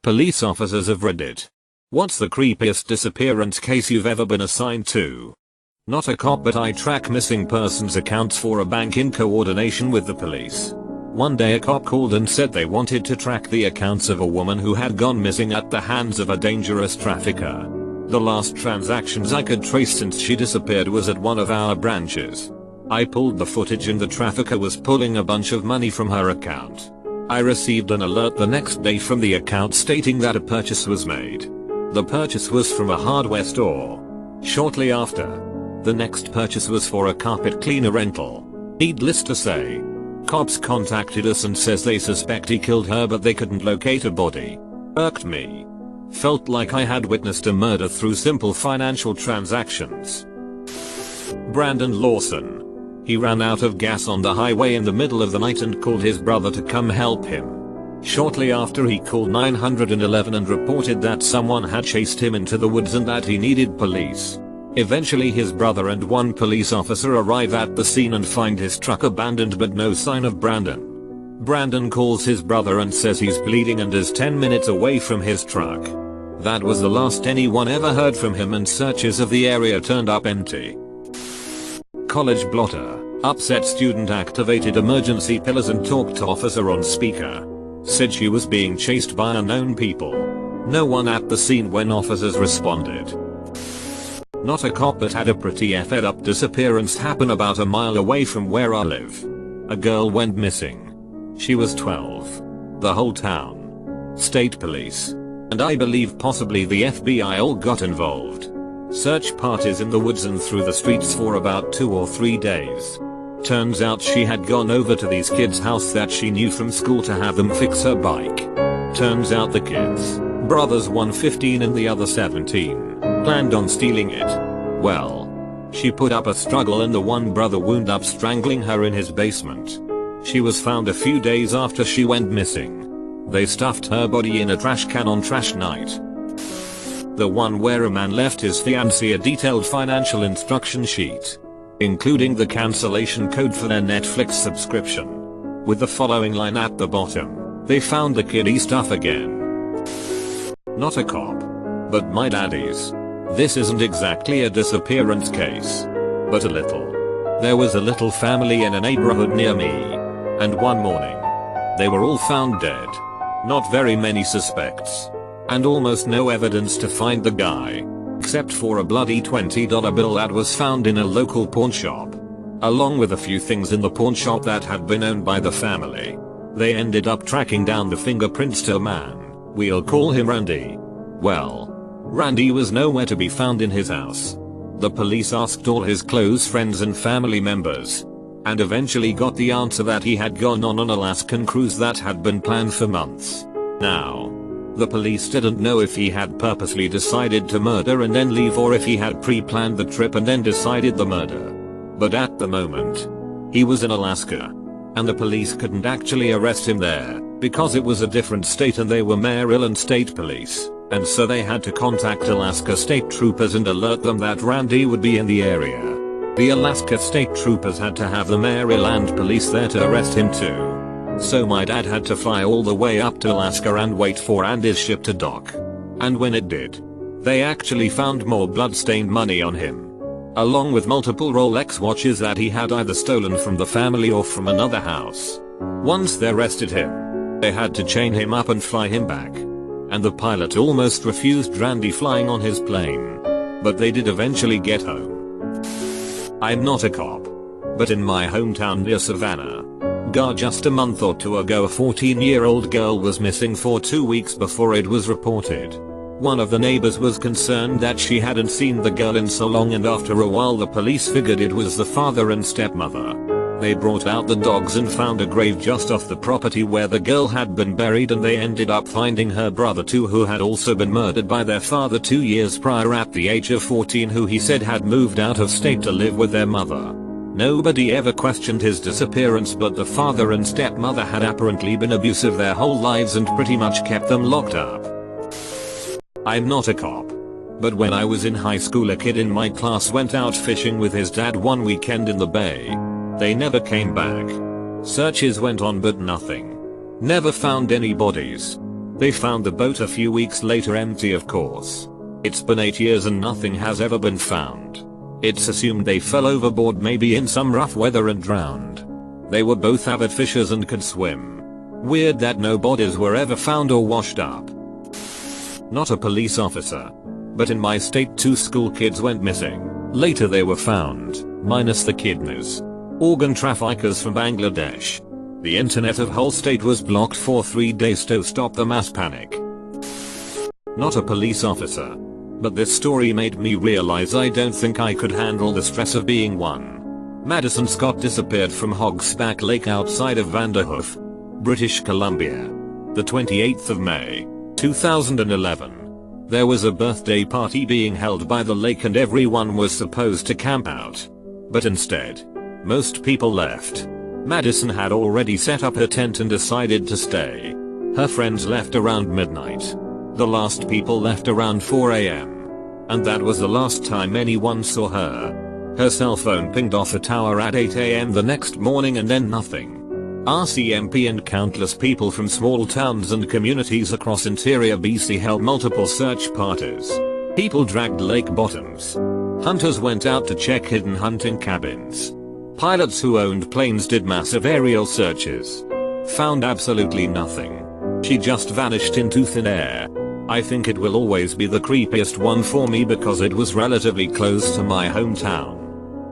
Police officers of Reddit. What's the creepiest disappearance case you've ever been assigned to? Not a cop, but I track missing persons accounts for a bank in coordination with the police. One day a cop called and said they wanted to track the accounts of a woman who had gone missing at the hands of a dangerous trafficker. The last transactions I could trace since she disappeared was at one of our branches. I pulled the footage and the trafficker was pulling a bunch of money from her account. I received an alert the next day from the account stating that a purchase was made. The purchase was from a hardware store. Shortly after, the next purchase was for a carpet cleaner rental. Needless to say, cops contacted us and says they suspect he killed her, but they couldn't locate a body. Irked me. Felt like I had witnessed a murder through simple financial transactions. Brandon Lawson. He ran out of gas on the highway in the middle of the night and called his brother to come help him. Shortly after, he called 911 and reported that someone had chased him into the woods and that he needed police. Eventually his brother and one police officer arrive at the scene and find his truck abandoned but no sign of Brandon. Brandon calls his brother and says he's bleeding and is 10 minutes away from his truck. That was the last anyone ever heard from him, and searches of the area turned up empty. College blotter. Upset student activated emergency pillars and talked to officer on speaker. Said she was being chased by unknown people. No one at the scene when officers responded. Not a cop, but had a pretty effed up disappearance happen about a mile away from where I live. A girl went missing. She was 12. The whole town, state police, and I believe possibly the FBI all got involved. Search parties in the woods and through the streets for about 2 or 3 days. Turns out she had gone over to these kids' house that she knew from school to have them fix her bike. Turns out the kids, brothers, one 15 and the other 17, planned on stealing it. Well, she put up a struggle and the one brother wound up strangling her in his basement. She was found a few days after she went missing. They stuffed her body in a trash can on trash night. The one where a man left his fiancée a detailed financial instruction sheet, including the cancellation code for their Netflix subscription, with the following line at the bottom: "They found the kiddie stuff again." Not a cop, but my daddy's. This isn't exactly a disappearance case, but a little. There was a little family in a neighborhood near me, and one morning, they were all found dead. Not very many suspects, and almost no evidence to find the guy, except for a bloody $20 bill that was found in a local pawn shop, along with a few things in the pawn shop that had been owned by the family. They ended up tracking down the fingerprints to a man. We'll call him Randy. Well, Randy was nowhere to be found in his house. The police asked all his close friends and family members, and eventually got the answer that he had gone on an Alaskan cruise that had been planned for months. Now, the police didn't know if he had purposely decided to murder and then leave, or if he had pre-planned the trip and then decided the murder. But at the moment, he was in Alaska, and the police couldn't actually arrest him there, because it was a different state and they were Maryland state police, and so they had to contact Alaska state troopers and alert them that Randy would be in the area. The Alaska state troopers had to have the Maryland police there to arrest him too. So my dad had to fly all the way up to Alaska and wait for Randy's ship to dock. And when it did, they actually found more blood-stained money on him, along with multiple Rolex watches that he had either stolen from the family or from another house. Once they arrested him, they had to chain him up and fly him back. And the pilot almost refused Randy flying on his plane. But they did eventually get home. I'm not a cop, but in my hometown near Savannah, just a month or two ago, a 14-year-old girl was missing for 2 weeks before it was reported. One of the neighbors was concerned that she hadn't seen the girl in so long, and after a while the police figured it was the father and stepmother. They brought out the dogs and found a grave just off the property where the girl had been buried, and they ended up finding her brother too, who had also been murdered by their father 2 years prior at the age of 14, who he said had moved out of state to live with their mother. Nobody ever questioned his disappearance, but the father and stepmother had apparently been abusive their whole lives and pretty much kept them locked up. I'm not a cop, but when I was in high school, a kid in my class went out fishing with his dad one weekend in the bay. They never came back. Searches went on but nothing. Never found any bodies. They found the boat a few weeks later, empty of course. It's been 8 years and nothing has ever been found. It's assumed they fell overboard, maybe in some rough weather, and drowned. They were both avid fishers and could swim. Weird that no bodies were ever found or washed up. Not a police officer. But in my state 2 school kids went missing. Later they were found, minus the kidneys. Organ traffickers from Bangladesh. The internet of whole state was blocked for 3 days to stop the mass panic. Not a police officer. But this story made me realize I don't think I could handle the stress of being one. Madison Scott disappeared from Hogsback Lake outside of Vanderhoof, British Columbia. The 28th of May, 2011. There was a birthday party being held by the lake and everyone was supposed to camp out. But instead, most people left. Madison had already set up her tent and decided to stay. Her friends left around midnight. The last people left around 4 AM. And that was the last time anyone saw her. Her cell phone pinged off a tower at 8 AM the next morning and then nothing. RCMP and countless people from small towns and communities across interior BC held multiple search parties. People dragged lake bottoms. Hunters went out to check hidden hunting cabins. Pilots who owned planes did massive aerial searches. Found absolutely nothing. She just vanished into thin air. I think it will always be the creepiest one for me because it was relatively close to my hometown.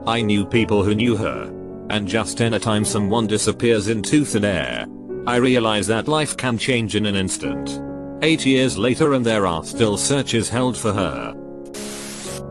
I knew people who knew her. And just anytime someone disappears into thin air, I realize that life can change in an instant. 8 years later and there are still searches held for her.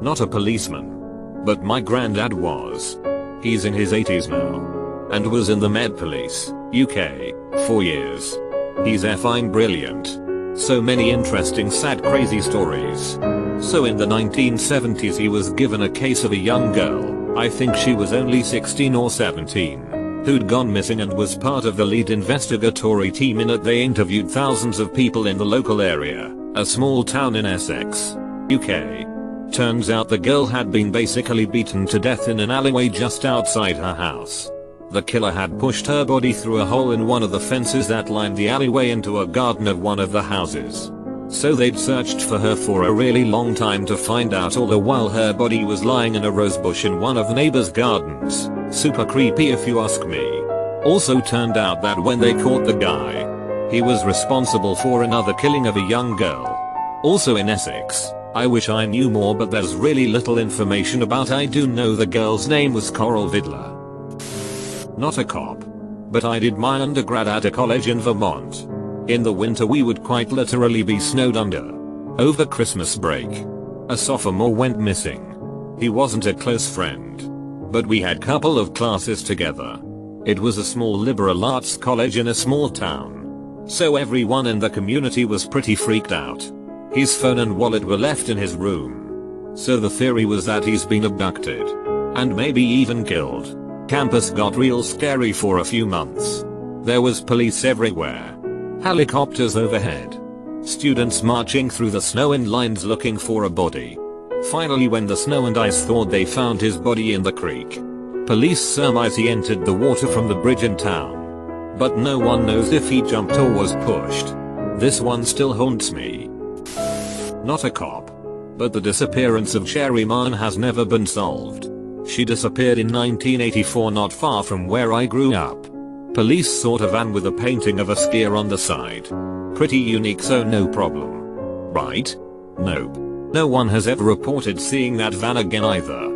Not a policeman. But my granddad was. He's in his 80s now. And was in the Med Police, UK, 4 years. He's effing brilliant. So many interesting, sad, crazy stories. So in the 1970s he was given a case of a young girl, I think she was only 16 or 17, who'd gone missing and was part of the lead investigatory team in it. They interviewed thousands of people in the local area, a small town in Essex, UK. Turns out the girl had been basically beaten to death in an alleyway just outside her house. The killer had pushed her body through a hole in one of the fences that lined the alleyway into a garden of one of the houses. So they'd searched for her for a really long time to find out, all the while her body was lying in a rosebush in one of the neighbors' gardens. Super creepy if you ask me. Also turned out that when they caught the guy, he was responsible for another killing of a young girl. Also in Essex. I wish I knew more, but there's really little information about. I do know the girl's name was Coral Vidler. Not a cop. But I did my undergrad at a college in Vermont. In the winter we would quite literally be snowed under. Over Christmas break, a sophomore went missing. He wasn't a close friend, but we had couple of classes together. It was a small liberal arts college in a small town. So everyone in the community was pretty freaked out. His phone and wallet were left in his room. So the theory was that he's been abducted. And maybe even killed. Campus got real scary for a few months. There was police everywhere. Helicopters overhead. Students marching through the snow in lines looking for a body. Finally, when the snow and ice thawed, they found his body in the creek. Police surmise he entered the water from the bridge in town. But no one knows if he jumped or was pushed. This one still haunts me. Not a cop. But the disappearance of Sherry Mann has never been solved. She disappeared in 1984 not far from where I grew up. Police saw a van with a painting of a skier on the side. Pretty unique, so no problem. Right? Nope. No one has ever reported seeing that van again either.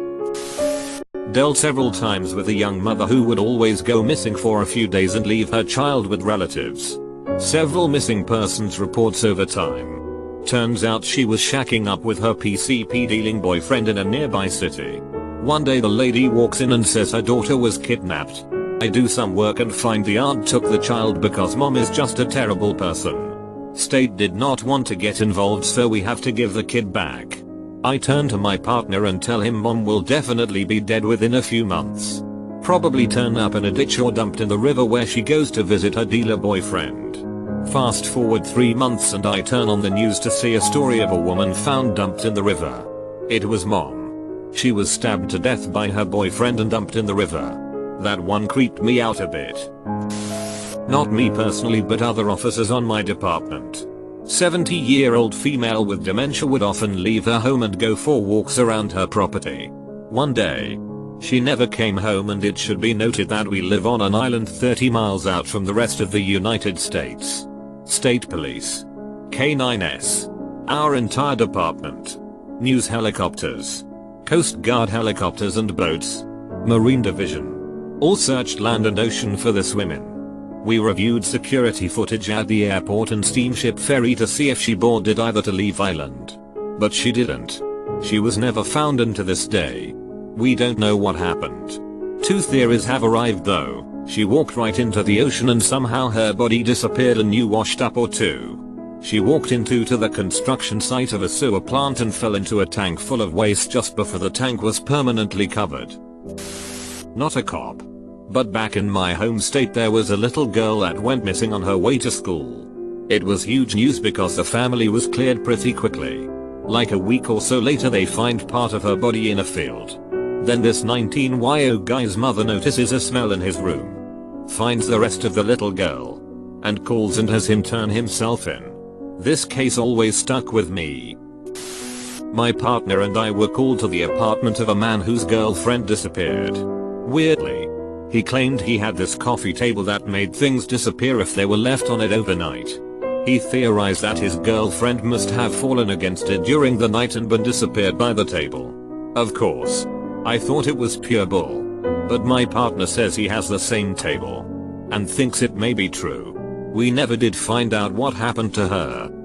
Dealt several times with a young mother who would always go missing for a few days and leave her child with relatives. Several missing persons reports over time. Turns out she was shacking up with her PCP dealing boyfriend in a nearby city. One day the lady walks in and says her daughter was kidnapped. I do some work and find the aunt took the child because mom is just a terrible person. State did not want to get involved, so we have to give the kid back. I turn to my partner and tell him mom will definitely be dead within a few months. Probably turn up in a ditch or dumped in the river where she goes to visit her dealer boyfriend. Fast forward 3 months and I turn on the news to see a story of a woman found dumped in the river. It was mom. She was stabbed to death by her boyfriend and dumped in the river. That one creeped me out a bit. Not me personally, but other officers on my department. 70-year-old female with dementia would often leave her home and go for walks around her property. One day, she never came home, and it should be noted that we live on an island 30 miles out from the rest of the United States. State Police, K9s, our entire department, news helicopters, Coast Guard helicopters and boats, Marine Division, all searched land and ocean for this woman. We reviewed security footage at the airport and steamship ferry to see if she boarded either to leave island. But she didn't. She was never found, and to this day, we don't know what happened. Two theories have arrived though. She walked right into the ocean and somehow her body disappeared, and you washed up, or two, she walked into the construction site of a sewer plant and fell into a tank full of waste just before the tank was permanently covered. Not a cop. But back in my home state there was a little girl that went missing on her way to school. It was huge news because the family was cleared pretty quickly. Like a week or so later they find part of her body in a field. Then this 19-year-old guy's mother notices a smell in his room, finds the rest of the little girl, and calls and has him turn himself in. This case always stuck with me. My partner and I were called to the apartment of a man whose girlfriend disappeared. Weirdly, he claimed he had this coffee table that made things disappear if they were left on it overnight. He theorized that his girlfriend must have fallen against it during the night and been disappeared by the table. Of course, I thought it was pure bull. But my partner says he has the same table and thinks it may be true. We never did find out what happened to her.